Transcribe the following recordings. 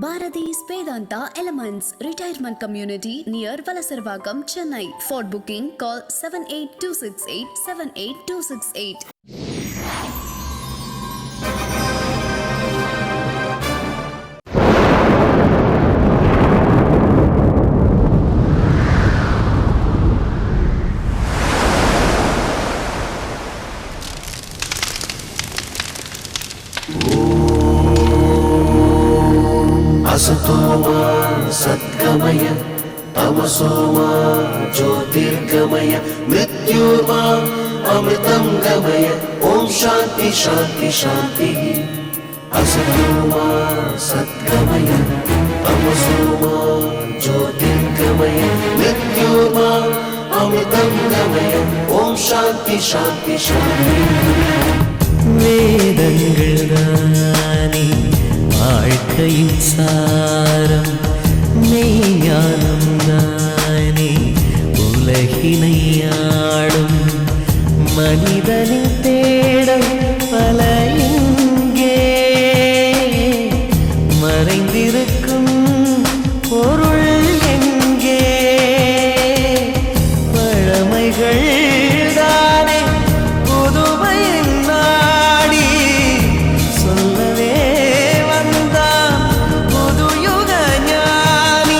Bharati's Vedanta Elements Retirement Community near Valasarvagam, Chennai. For booking, call 78268 78268. असतोमा सद्गमय तमसोमा ज्योतिर्गमय मृत्योर्मा अमृतं गमय ओम शांति शांति शांति। असतोमा सद्गमय तमसोमा ज्योतिर्गमय मृत्योर्मा अमृतं गमय ओम शांति शांति शांति। வேதங்கள்தானே வாழ்க்கையின் சாரம், மெய்ஞானம் தானே உலகினை ஆளும். மனிதனின் தேடல் பல இங்கே, மறைந்திருக்கும் பொருள் எங்கே? பழமைகள் தானே புதுமையின் நாடி, சொல்லவே வந்தான் புதுயுக ஞானி.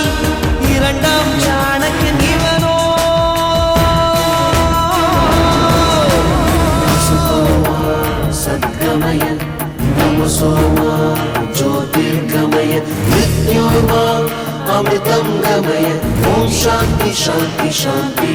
இரண்டாம் சாணக்கியன் இவனோ. सद्गमय तमसोमा ज्योतिर्गमय मृत्योर्मा अमृतं गमय ओम शांति शांति शांति।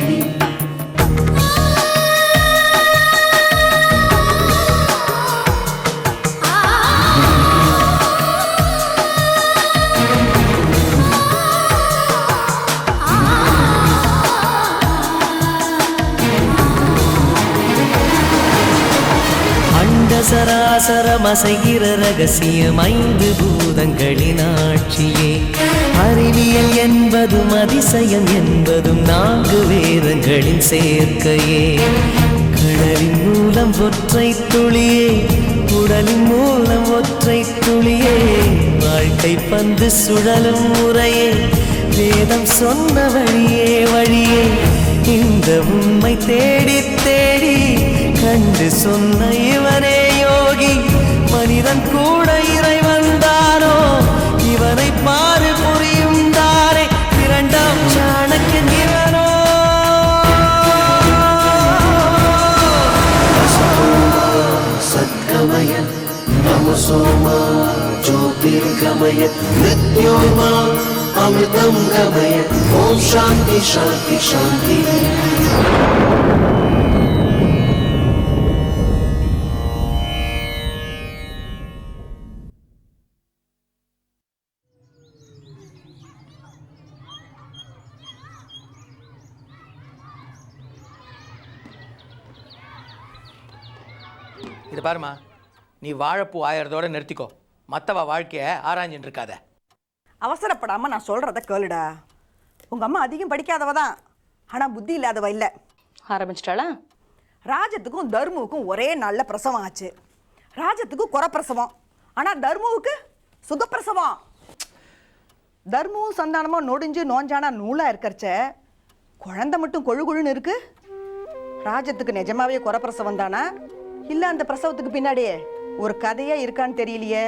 சராசரமசைகிற ரகசியம் ஐந்து பூதங்களின் ஆட்சியே. அறிவியல் என்பதும் அதிசயம் என்பதும் நான்கு வேதங்களின் சேர்க்கையே. கடலின் மூலம் ஒற்றை துளியே, உடலின் மூலம் ஒற்றை துளியே. வாழ்க்கை பந்து சுழலும் முறையே, வேதம் சொன்ன வழியே வழியே. இந்த உண்மை தேடி தேடி கண்டு சொன்ன இவனே யோகி. மனிதன் கூட இறைவன் தானோ, இவனை பாரு புரியும் தானே. இரண்டாம் சாணக்கியன் இவனோ. सद्गमय तमसोमा ज्योतिर्गमय मृत्योर्मा अमृतं गमय ओम शांति शांति शांति। இது பாருமா, நீ வாழைப்பூ ஆயிரத்தோட நிறுத்திக்கோ. மற்றவ வாழ்க்கையை ஆராய்ஞ்சின்னு இருக்காத. அவசரப்படாமல் நான் சொல்கிறத கேளுடா. உங்கள் அம்மா அதிகம் படிக்காதவ தான், ஆனால் புத்தி இல்லாதவ இல்லை. ஆரம்பிச்சிட்டாளா? ராஜத்துக்கும் தர்முவுக்கும் ஒரே நாளில் பிரசவம் ஆச்சு. ராஜத்துக்கு குறப்பிரசவம், ஆனால் தர்முவுக்கு சுகப்பிரசவம். தர்முவும் சந்தானமாக நொடிஞ்சு நோஞ்சானா நூலாக இருக்கிறச்ச குழந்தை மட்டும் கொழு கொழுன்னு இருக்கு. ராஜத்துக்கு நிஜமாவே குறப்பிரசவம் தானா, இல்லை அந்த பிரசவத்துக்கு பின்னாடியே ஒரு கதையே இருக்கான்னு தெரியலையே.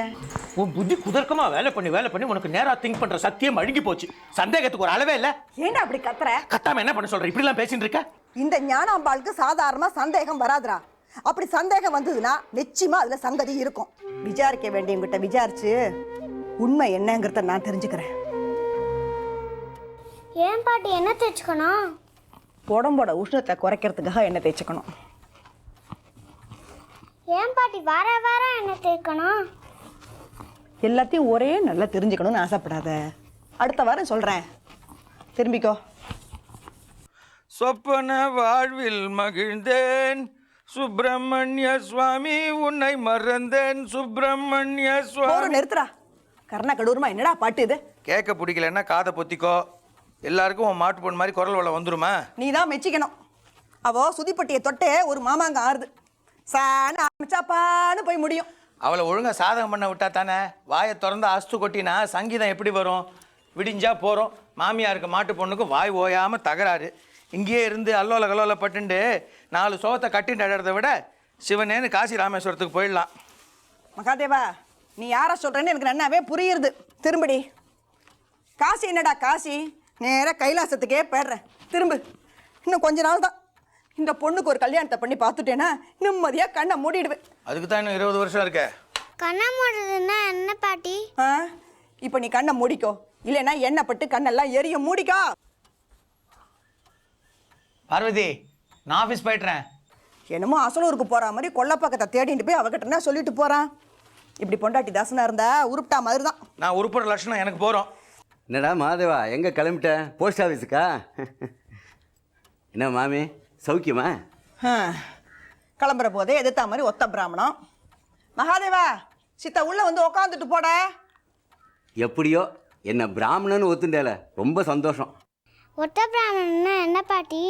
உன் புத்தி குதர்க்கமா வேலை பண்ணி உனக்கு நேரா திங்க் பண்ற சத்தியம் அழுகி போச்சு. சந்தேகத்துக்கு ஒரு அளவே இல்ல. ஏன்டா அப்படி கத்துற? கத்தாம என்ன பண்ண சொல்ற? இப்படி எல்லாம் பேசிட்டு இருக்க. இந்த ஞானாம்பாளுக்கு சாதாரணமா சந்தேகம் வராதுரா. அப்படி சந்தேகம் வந்ததுன்னா நிச்சயமா அதுல சங்கதி இருக்கும். விசாரிக்க வேண்டியவங்கிட்ட விசாரிச்சு உண்மை என்னங்கிறத நான் தெரிஞ்சுக்கிறேன். ஏன் பாட்டி என்ன தேய்ச்சிக்கணும்? உடம்போட உஷ்ணத்தை குறைக்கிறதுக்காக என்ன தேய்ச்சிக்கணும். ஏன் பாட்டி வார வாரம் என்ன தேய்க்கணும்? எல்லாத்தையும் ஒரே நல்லா தெரிஞ்சுக்கணும்னு ஆசைப்படாத. அடுத்த வாரம் சொல்றேன், திரும்பிக்கோ. சொப்பன வாழ்வில் மகிழ்ந்தேன் சுப்பிரமணிய சுவாமி, உன்னை மறந்தேன் சுப்பிரமணிய சுவாமி. நிறுத்துறா, கர்ண கடூரமா என்னடா பாட்டு இது? கேட்க பிடிக்கலன்னா காதை பொத்திக்கோ. எல்லாருக்கும் உன் மாட்டு பொண்ணு மாதிரி குரல் வள வந்துருமா? நீ தான் மெச்சிக்கணும். அவோ சுதிப்பட்டியை தொட்டே ஒரு மாமாங்க ஆறுது. சான்னு ஆரம்பிச்சாப்பான்னு போய் முடியும். அவளை ஒழுங்காக சாதகம் பண்ண விட்டா தானே. வாயை திறந்து அஸ்து கொட்டினா சங்கீதம் எப்படி வரும்? விடிஞ்சா போகிறோம். மாமியாருக்கு மாட்டு பொண்ணுக்கு வாய் ஓயாமல் தகராறு. இங்கேயே இருந்து அல்லோல கல்லோல பட்டுண்டு 4 சோகத்தை கட்டிட்டு அடைறத விட சிவனேன்னு காசி ராமேஸ்வரத்துக்கு போயிடலாம். மகாதேவா, நீ யாரை சொல்கிறேன்னு எனக்கு நன்னாவே புரியுறது. திரும்படி. காசி என்னடா காசி? நேராக கைலாசத்துக்கே போயிடுறேன். திரும்பு. இன்னும் கொஞ்ச நாள் தான். இந்த பொண்ணுக்கு ஒரு கல்யாணத்தை பண்ணி பார்த்துட்டேன்னா நிம்மதியாக கண்ணை மூடிடுவேன். அதுக்கு தான் இன்னும் 20 வருஷம் இருக்க. கண்ணை மூடுறதுன்னா என்ன பாட்டி? இப்போ நீ கண்ணை மூடிக்கோ, இல்லைன்னா எண்ணெய் பட்டு கண்ணெல்லாம் எரியும். மூடிக்கோ. பார்வதி, நான் ஆஃபீஸ் போய்ட்றேன். என்னமோ அசலூருக்கு போகிற மாதிரி கொல்லப்பக்கத்தை தேடிட்டு போய் அவகிட்ட சொல்லிட்டு போகிறான். இப்படி பொண்டாட்டி தாசனா இருந்தா உருப்பிட்டா மாதிரி தான். நான் உருப்புற லட்சணம் எனக்கு போகிறோம். என்னடா மாதேவா, எங்கே கிளம்பிட்ட? போஸ்ட் ஆஃபீஸுக்கா? என்ன மாமி, சௌக்கியமா? கிளம்புற போதே எதிர்த்தா மாதிரி ஒத்த பிராமணம். மகாதேவா, சித்தா உள்ளே வந்து உக்காந்துட்டு போட. எப்படியோ என்ன பிராமணன்னு ஒத்துண்டேல, ரொம்ப சந்தோஷம். ஒத்த பிராமணன்னா என்ன பாட்டி?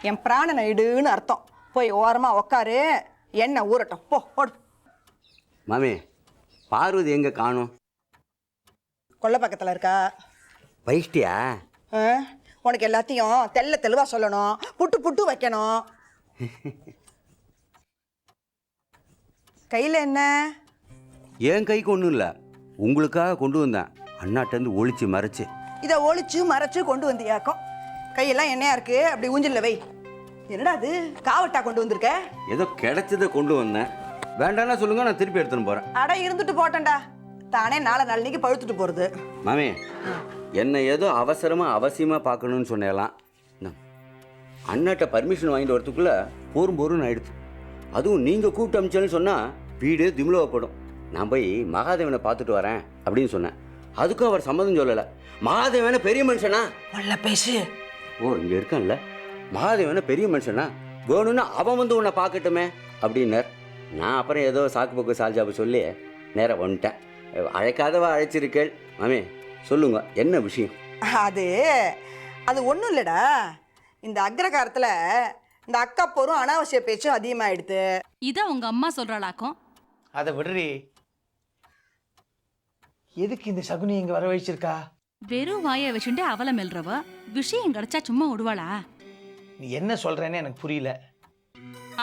என் பிராணனை இடுன்னு அர்த்தம். போய் ஓரமாக உக்காரு, எண்ணெய் ஊறட்டும். போடு. மாமி, பார்வதி எங்கே காணும்? கொல்லை பக்கத்தில் இருக்கா. வைஷ்டியா? உனக்கு எல்லாத்தையும் தெளிவாக சொல்லணும். புட்டு புட்டு வைக்கணும். கையில் என்ன? என் கைக்கு ஒன்றும் இல்லை, உங்களுக்காக கொண்டு வந்தேன். அண்ணாட்டேருந்து ஒளிச்சு மறைச்சு. இதை ஒளிச்சு மறைச்சு கொண்டு வந்தியாக்கும். கையெல்லாம் எண்ணெயா இருக்கு, அப்படி ஊஞ்சில் வை. என்னடா அது, காவட்டா கொண்டு வந்திருக்க? ஏதோ கிடைச்சதை கொண்டு வந்தேன். வேண்டாம்னா சொல்லுங்க, நான் திருப்பி எடுத்துன்னு போகிறேன். அட இருந்துட்டு போட்டேன்டா, தானே நாளைக்கு பழுத்துட்டு போகிறது. மாமி, என்னை ஏதோ அவசியமாக பார்க்கணுன்னு சொன்னேலாம். அண்ணாட்ட பர்மிஷன் வாங்கிட்டு வரத்துக்குள்ளே போரும் ஆயிடுச்சு. அதுவும் நீங்கள் கூப்பிட்டு அமிச்சேன்னு சொன்னால் வீடு திமிழவப்படும். நான் போய் மகாதேவனை பார்த்துட்டு வரேன் அப்படின்னு சொன்னேன். அதுக்கும் அவர் சம்மதம் சொல்லலை. மகாதேவனை பெரிய மனுஷனா? வல்ல பேசு. ஓ, இங்கே இருக்கான்ல, மகாதேவனை பெரிய மனுஷனா, வேணும்னா அவன் வந்து உன்னை பார்க்கட்டுமே அப்படின்னார். நான் அப்புறம் ஏதோ சாக்கு போக்கு சால்ஜாப்பு சொல்லி நேராக வந்துட்டேன். அழைக்காதவா அழைச்சிருக்கேள். மாமி சொல்லுங்க, என்ன விஷயம்? அது ஒன்றும் இல்லைடா. இந்த அக்ரகாரத்தில் இந்த அக்கா போரும் அனாவசிய பேச்சும் அதிகமாகிடுது. இதை உங்க அம்மா சொல்றாளாக்கும். அதை விடுறி. எதுக்கு இந்த சகுனி இங்கே வர வச்சிருக்கா? வெறும் வாயை வச்சுட்டு அவலை மெல்றவ விஷயம் கிடைச்சா சும்மா விடுவாளா? நீ என்ன சொல்றேன்னு எனக்கு புரியல.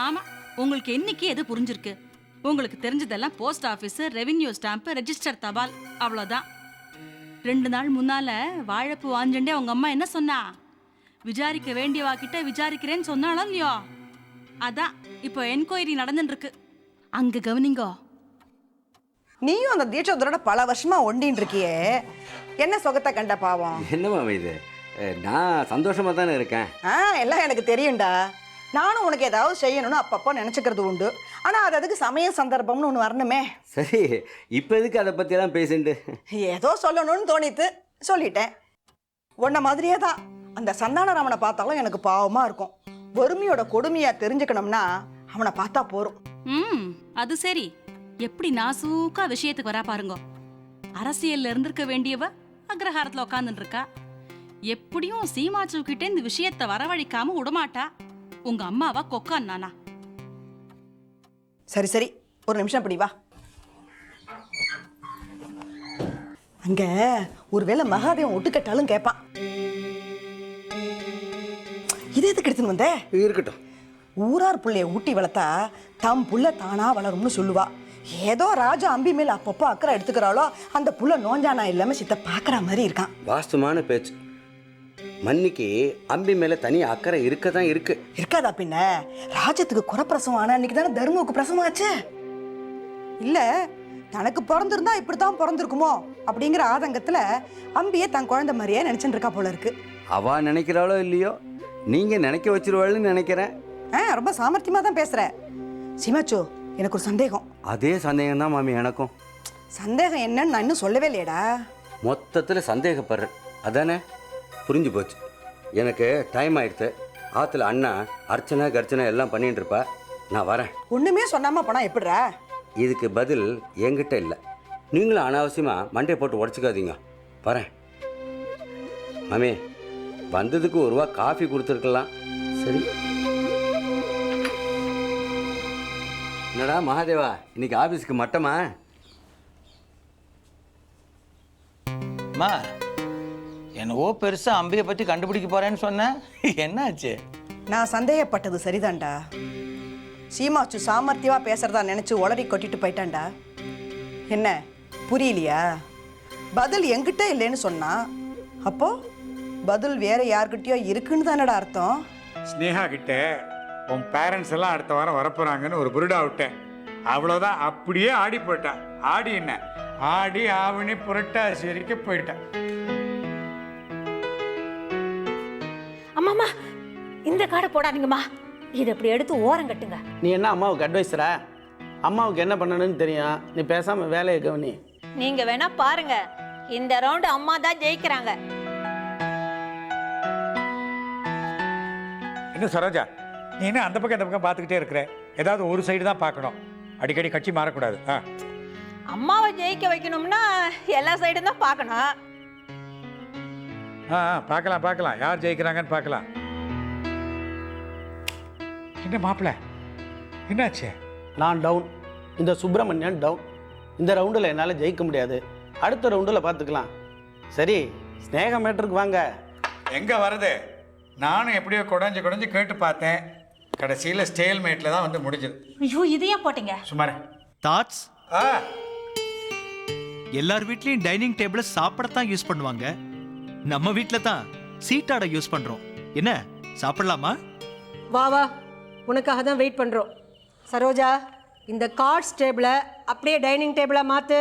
ஆமா, உங்களுக்கு என்னைக்கு எது புரிஞ்சிருக்கு? உங்களுக்கு தெரிஞ்சதெல்லாம் post office, revenue stamp, register தபால், அவ்வளோதான். 2 நாள் முன்னால வாழைப்பூ வாஞ்சண்டே உங்க அம்மா என்ன சொன்னா? விசாரிக்க வேண்டியவா கிட்ட விசாரிக்கிறேன்னு சொன்னாலும் இல்லையோ? அதான் இப்போ என்கொயரி நடந்துட்டு இருக்கு, அங்க கவனிங்கோ. நீயும் அந்த தீட்சதரோட பல வருஷமா ஒண்டின்னு இருக்கியே, என்ன சுகத்தை கண்ட பாவம்? என்ன மாமி இது? நான் சந்தோஷமாக தானே இருக்கேன். எல்லாம் எனக்கு தெரியும்டா. நானும் உனக்கு ஏதாவது செய்யணும்னு அப்பப்போ நினச்சிக்கிறது உண்டு. ஆனால் அது அதுக்கு சமய சந்தர்ப்பம்னு ஒன்று வரணுமே. சரி, இப்போ எதுக்கு அதை பற்றியெல்லாம் பேசிட்டு? ஏதோ சொல்லணும்னு தோணித்து சொல்லிட்டேன். உன்ன மாதிரியே தான் அந்த சந்தானராமனை பார்த்தாலும் எனக்கு பாவமாக இருக்கும். வறுமையோட கொடுமையாக தெரிஞ்சுக்கணும்னா அவனை பார்த்தா போரும். அது சரி, எப்படி நாசூக்கா விஷயத்துக்கு வரா பாருங்க. அரசியல்ல இருந்திருக்க வேண்டியவ அக்ரஹாரத்தில் உட்காந்துட்டு இருக்கா. எப்படியும் சீமாச்சு கிட்டே இந்த விஷயத்தை வரவழைக்காம விடமாட்டா. உங்க அம்மாவா கொக்கான் நானா? சரி சரி, ஒரு நிமிஷம் இப்படி வா. அங்க ஒருவேளை மகாதேவன் ஒட்டுக்கட்டாலும் கேட்பான். இது எதுக்கு எடுத்துன்னு வந்த? இருக்கட்டும். ஊரார் புள்ளைய ஊட்டி வளர்த்தா தம் புள்ள தானா வளரும்னு சொல்லுவா. ஏதோ ராஜா அம்பி மேல அப்பப்போ அக்கறை எடுத்துக்கிறாளோ அந்த புள்ள நோஞ்சானா இல்லாம சித்த பாக்குற மாதிரி இருக்கான். வாஸ்தவமான பேச்சு. மன்னிக்கு அம்பி மேல தனி அக்கறை இருக்கதான் இருக்கு. இருக்காதா பின்ன? ராஜத்துக்கு குறப்பிரசவம் ஆனா அன்னைக்கு தானே தர்மவுக்கு பிரசவம் ஆச்சு. இல்ல தனக்கு பிறந்திருந்தா இப்படித்தான் பிறந்திருக்குமோ அப்படிங்கிற ஆதங்கத்துல அம்பியை தன் குழந்தை மாதிரியே நினைச்சுட்டு இருக்கா போல இருக்கு. அவா நினைக்கிறாளோ இல்லையோ, நீங்க நினைக்க வச்சிருவாள்னு நினைக்கிறேன். ரொம்ப சாமர்த்தியமா தான் பேசுற. சீமாச்சு, எனக்கு ஒரு சந்தேகம். அதே சந்தேகம் தான் மாமி எனக்கும். சந்தேகம் என்னன்னு நான் இன்னும் சொல்லவே இல்லையடா. மொத்தத்தில் சந்தேகப்படுறேன், அதானே? புரிஞ்சு போச்சு. எனக்கு டைம் ஆயிடுத்து. ஆற்றுல அண்ணா அர்ச்சனை கர்ச்சனை எல்லாம் பண்ணிட்டு இருப்பா. நான் வரேன். ஒன்றுமே சொன்னாமல் போனால் எப்படிரா? இதுக்கு பதில் என்கிட்ட இல்லை. நீங்களும் அனாவசியமாக மண்டை போட்டு உடச்சிக்காதீங்க. வரேன். மாமி, வந்ததுக்கு ஒரு ரூபா காஃபி கொடுத்துருக்கலாம். சரி. என்னடா மகாதேவா, இன்னைக்கு ஆபீஸ்க்கு மட்டமா? அம்மா என்னவோ பெருசா அம்பியை பத்தி கண்டுபிடிக்க போறேன்னு சொன்னேன், என்னாச்சு? நான் சந்தேகப்பட்டது சரிதான்டா. சீமாச்சு சாமர்த்தியமா பேசுறதா நினைச்சு உளறி கொட்டிட்டு போயிட்டான்டா. என்ன புரியலையா? பதில் என்கிட்ட இல்லைன்னு சொன்னா அப்போ பதில் வேற யார்கிட்டயோ இருக்குன்னு தானடா அர்த்தம். ஸ்னேகா கிட்ட உன் பேரண்ட்ஸ் எல்லாம் அடுத்த வாரம் வரப்போறாங்கன்னு ஒரு புருடா விட்டேன். அவ்வளோதான், அப்படியே ஆடி போயிட்டான். ஆடி என்ன, ஆடி ஆவணி புரட்டாசி வரைக்கும் போயிட்டான். அம்மாம்மா, இந்த காடை போடாதீங்கம்மா, இதை இப்படி எடுத்து ஓரம் கட்டுங்க. நீ என்ன அம்மாவுக்கு அட்வைஸரா? அம்மாவுக்கு என்ன பண்ணணும்னு தெரியும், நீ பேசாம வேலையை கவனி. நீங்க வேணா பாருங்க, இந்த ரவுண்டு அம்மா தான் ஜெயிக்கிறாங்க. இன்னும் சரோஜா, நீ என்ன அந்த பக்கம் இந்த பக்கம் பார்த்துக்கிட்டே இருக்கிற? ஏதாவது ஒரு சைடு தான் பார்க்கணும், அடிக்கடி கட்சி மாறக்கூடாது. அம்மாவை ஜெயிக்க வைக்கணும்னா எல்லா சைடும் தான் பார்க்கணும். பார்க்கலாம் பார்க்கலாம், யார் ஜெயிக்கிறாங்கன்னு பார்க்கலாம். என்ன மாப்பிள்ள, என்னாச்சு? நான் டவுன், இந்த சுப்பிரமணியன் டவுன். இந்த ரவுண்டில் என்னால் ஜெயிக்க முடியாது, அடுத்த ரவுண்டில் பார்த்துக்கலாம். சரி, ஸ்னேகா மேட்டருக்கு வாங்க. எங்கே வருது? நானும் எப்படியோ குடஞ்சு கேட்டு பார்த்தேன், கடைசியில் ஸ்டேல் மேட்டில் தான் வந்து முடிஞ்சது. ஐயோ, இதையே போட்டீங்க. சுமார் தாட்ஸ். எல்லார் வீட்லயும் டைனிங் டேபிள சாப்பிடத்தான் யூஸ் பண்ணுவாங்க, நம்ம வீட்ல தான் சீட்டாட யூஸ் பண்றோம். என்ன சாப்பிடலாமா? வா வா, உனக்காக தான் வெயிட் பண்றோம். சரோஜா, இந்த கார்ட்ஸ் டேபிளை அப்படியே டைனிங் டேபிளா மாத்து.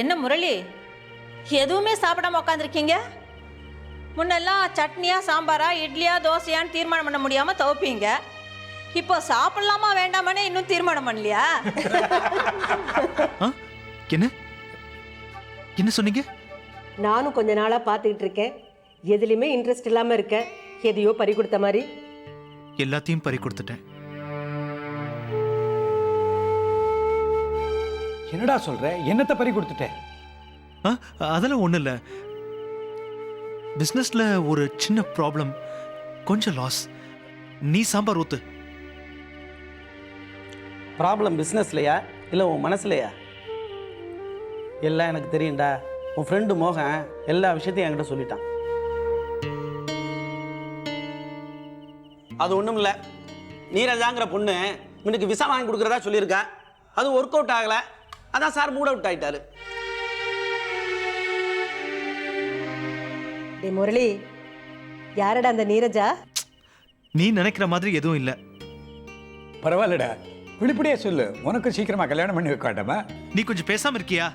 என்ன முரளி, எதுவுமே சாப்பிடாம உட்காந்துருக்கீங்க? முன்னெல்லாம் சட்னியா சாம்பாரா இட்லியா தோசையான்னு தீர்மானம் பண்ண முடியாம துவப்பீங்க. இப்போ சாப்பிடலாமா வேண்டாமானே இன்னும் தீர்மானம் பண்ணலையா? என்ன என்ன சொன்னீங்க? நானும் கொஞ்ச நாளா பார்த்துக்கிட்டு இருக்கேன், எதுலையுமே இன்ட்ரெஸ்ட் இல்லாம இருக்கேன். எதையோ பறி கொடுத்த மாதிரி. எல்லாத்தையும் பறி கொடுத்துட்டேன். என்னடா சொல்ற? என்னத்தை பறி கொடுத்துட்டேன்? அதெல்லாம் ஒன்றும் இல்லை, பிஸ்னஸில் ஒரு சின்ன ப்ராப்ளம், கொஞ்சம் லாஸ். நீ சாம்பார் ஊத்து. ப்ராப்ளம் பிஸ்னஸ்லையா இல்லை உன் மனசுலையா? எல்லாம் எனக்கு தெரியும்டா. உன் ஃப்ரெண்டு மோகன் எல்லா விஷயத்தையும் என்கிட்ட சொல்லிட்டான். அது ஒன்றும் இல்லை, நீரஜாங்கிற பொண்ணு எனக்கு விசா வாங்கி கொடுக்குறதா சொல்லியிருக்கா. அது ஒர்க் அவுட் ஆகலை, அதான் சார் மூட் அவுட் ஆகிட்டாரு. முரளி, யாரடா அந்த நீரஜா? நீ நினைக்கிற மாதிரி எதுவும் இல்லை. பரவாயில்லடா, வெளிப்படையா சொல்லு, உனக்கு சீக்கிரமா கல்யாணம் பண்ணி வைக்காட்டமா? நீ கொஞ்சம் பேசாம இருக்கியா?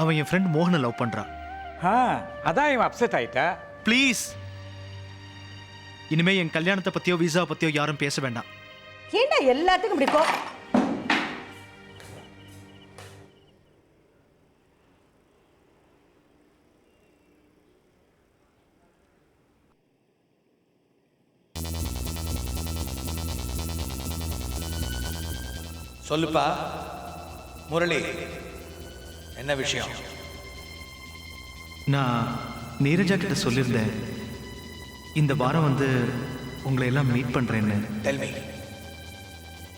அவன் என் ஃப்ரெண்ட் மோகனை லவ் பண்றான். அதான் இவன் அப்செட் ஆயிட்டா. ப்ளீஸ், இனிமே என் கல்யாணத்தை பத்தியோ விசா பத்தியோ யாரும் பேச வேண்டாம். ஏண்டா எல்லாத்துக்கும் பிடிக்கும்? சொல்லுப்பா முரளி, என்ன விஷயம்? நான் நீரஜா கிட்ட சொல்லியிருந்தேன், இந்த வாரம் வந்து உங்களை எல்லாம் மீட் பண்றேன்னு. Tell me,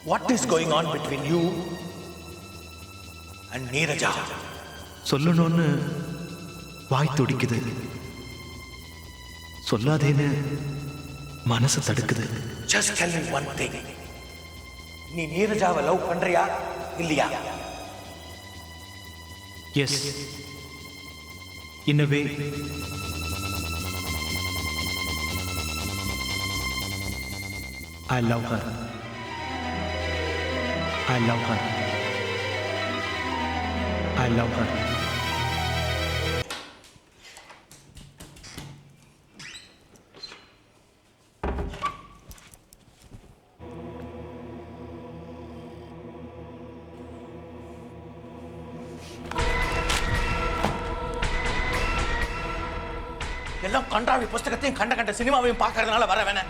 what is going on between you and Neeraja? சொல்லணும்னு வாய் துடிக்குது, சொல்லாதேன்னு மனசு தடுக்குது. Just tell me one thing. நீ நீரஜாவை லவ் பண்றியா இல்லையா? Yes, in a way. I love her. I love her. I love her. எல்லாம் கண்டாவி புஸ்தகத்தையும் கண்ட சினிமாவையும் பார்க்கறதுனால வர வேணாம்.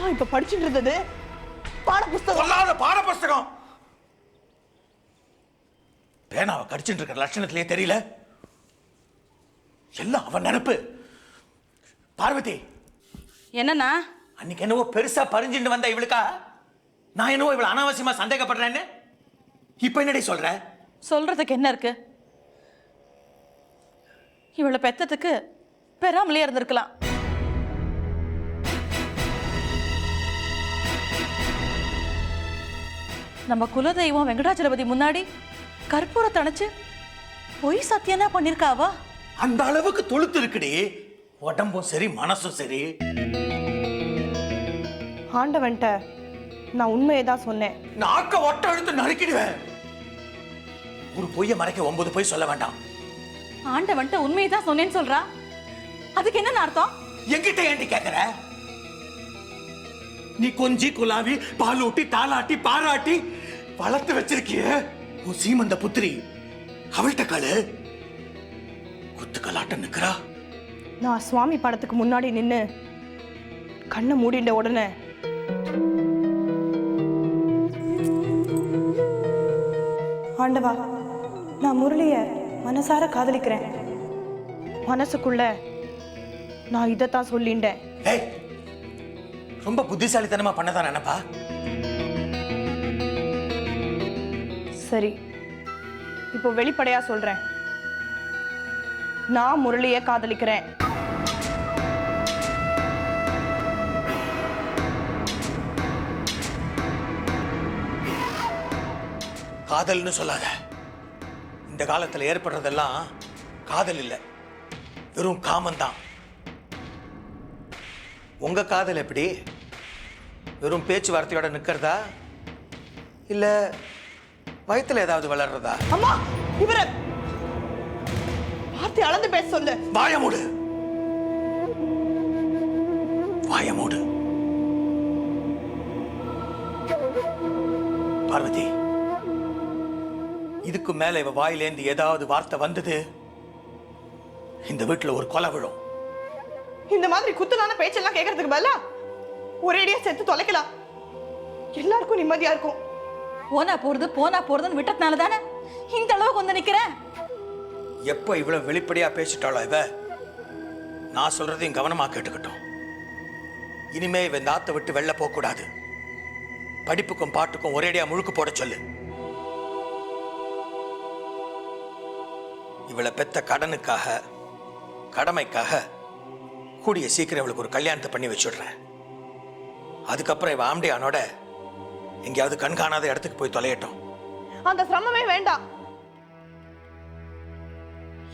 நான் இப்ப படிச்சுட்டு இருந்தது பாட புஸ்தகம். பாட புஸ்தகம் பேனாவை கடிச்சுட்டு இருக்கிற லட்சணத்திலே தெரியல. எல்லாம் அவன் நினைப்பு. பார்வதி, என்னண்ணா? அன்னைக்கு என்னவோ பெருசா பறிஞ்சுட்டு வந்த இவளுக்கா நான் என்னவோ இவளை அனாவசியமா சந்தேகப்படுறேன்னு இப்ப என்னடி சொல்ற? சொல்றதுக்கு என்ன இருக்கு? இவளை பெத்ததுக்கு பெறாமலே இருந்திருக்கலாம். நம்ம குலதெய்வம் வெங்கடாச்சலபதி முன்னாடி கற்பூரத்தை அணைச்சு பொய் சத்தியனா பண்ணிருக்காவா? அந்த அளவுக்கு தொழுத்து இருக்குடி. உடம்பும் சரி மனசும் சரி. ஆண்டவன்ட்ட நான் உண்மையை தான் சொன்னேன். நாக்க ஒட்ட எடுத்து நறுக்கிடுவேன். ஒரு பொய்யை மறைக்க 9 பொய் சொல்ல வேண்டாம். ஆண்டவன்ட்ட உண்மையை தான் சொன்னேன்னு சொல்றா. அதுக்கு என்ன அர்த்தம்? என்கிட்ட ஏண்டி கேக்குற? நீ கொஞ்சி குலாவி பாலூட்டி தாலாட்டி பாராட்டி வளர்த்து வச்சிருக்கிய உன் சீமந்த புத்திரி அவள்கிட்ட காலு குத்துக்கலாட்ட நிக்கிறா. நான் சுவாமி படத்துக்கு முன்னாடி நின்னு கண்ணை மூடிண்ட உடனே ஆண்டவா, நான் முரளிய மனசார காதலிக்கிறேன். மனசுக்குள்ள நான் இதைத்தான் சொல்லிண்டேன். ரொம்ப புத்திசாலித்தனமா பண்ணதான் நினைப்பா. சரி, இப்போ வெளிப்படையா சொல்றேன். நான் முரளிய காதலிக்கிறேன். காதல்னு சொல்லாத. இந்த காலத்துல ஏற்படுறதெல்லாம் காதல் இல்ல, வெறும் காமந்தான். உங்க காதல் எப்படி? வெறும் பேச்சுவார்த்தையோட நிக்கிறதா இல்ல வயித்துல ஏதாவது வளர்றதா? அம்மா, இவர வார்த்தை அளந்து பேச சொல்லு. வாய மூடு, வாய மூடு. பார்வதி, இதுக்கு மேல இவ வாயிலேந்து ஏதாவது வார்த்தை வந்தது இந்த வீட்டுல ஒரு கொலை விழும். இந்த மாதிரி குத்துலான பேச்செல்லாம் கேட்கறதுக்கு பதிலா ஒரேடியா செத்து தொலைக்கலாம். எல்லாருக்கும் நிம்மதியா இருக்கும். போனா போறதுன்னு விட்டதுனால தானே இந்த அளவுக்கு வந்து நிக்கிறேன். எப்ப இவ்வளவு வெளிப்படையா பேசிட்டாளோ இவ, நான் சொல்றதையும் கவனமா கேட்டுக்கிட்டோம். இனிமே இவ இந்த ஆத்தை விட்டு வெளில போக கூடாது. படிப்புக்கும் பாட்டுக்கும் ஒரேடியா முழுக்கு போட சொல்லு. இவளை பெத்த கடனுக்காக கடமைக்காக கூடிய சீக்கிரம் இவளுக்கு ஒரு கல்யாணத்தை பண்ணி வச்சுடுறேன். அதுக்கப்புறம் இவ ஆம்டியானோட எங்கேயாவது கண்காணாத இடத்துக்கு போய் தொலையட்டும். அந்த சிரமமே வேண்டாம்.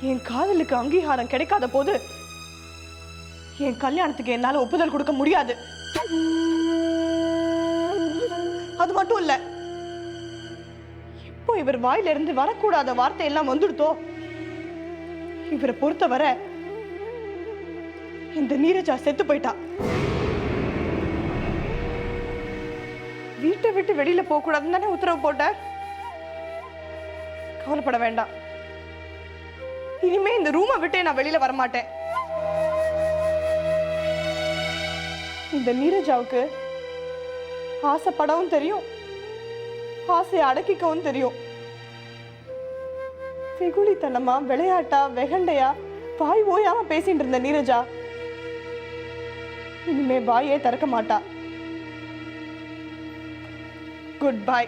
என் காதலுக்கு அங்கீகாரம் கிடைக்காத போது என் கல்யாணத்துக்கு என்னால ஒப்புதல் கொடுக்க முடியாது. அது மட்டும் இல்ல, இப்போ இவர் வாயில இருந்து வரக்கூடாத வார்த்தை எல்லாம் வந்துடுதோ, இவரை பொறுத்தவரை இந்த நீரஜா செத்து போயிட்டா. வீட்டை விட்டு வெளியில போக கூடாதுன்னு தானே உத்தரவு போட்டார். கவலைப்பட வேண்டாம். இனிமே இந்த ரூமை விட்டே நான் வெளியில வரமாட்டேன். இந்த நீரஜாவுக்கு ஆசைப்படவும் தெரியும், ஆசையை அடக்கிக்கவும் தெரியும். வெகுளித்தனமா விளையாட்டா வெகண்டையா வாய் ஓயாம பேசிட்டு இருந்த நீரஜா இனிமே வாயே திறக்க மாட்டா. Good bye.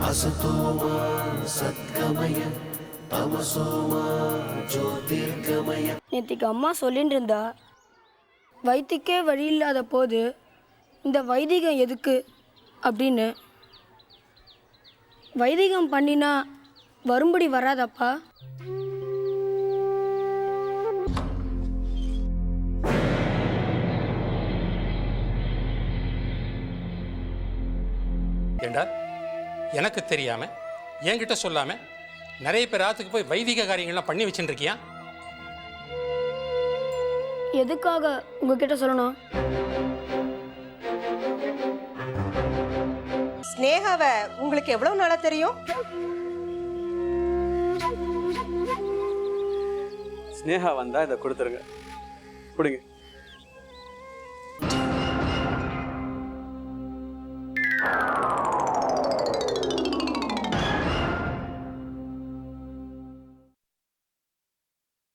असतो मा सद्गमय तमसो मा ज्योतिर्गमय. நேத்திக்கு அம்மா சொல்லிட்டு இருந்தா வைத்திக்கே வழி இல்லாத போது இந்த வைதிகம் எதுக்கு அப்படின்னு. வைதிகம் பண்ணினா வரும்படி வராதப்பா? ஏண்டா எனக்கு தெரியாம என்கிட்ட சொல்லாம நிறைய பேர் ராத்துக்கு போய் வைதிக காரியங்கள்லாம் பண்ணி வச்சுட்டு இருக்கியா? எதுக்காக உங்ககிட்ட சொல்லணும்? ஸ்னேகாவை உங்களுக்கு எவ்வளவு நாளா தெரியும்? ஸ்னேகா வந்தா இதை கொடுத்துருங்க. கொடுங்க.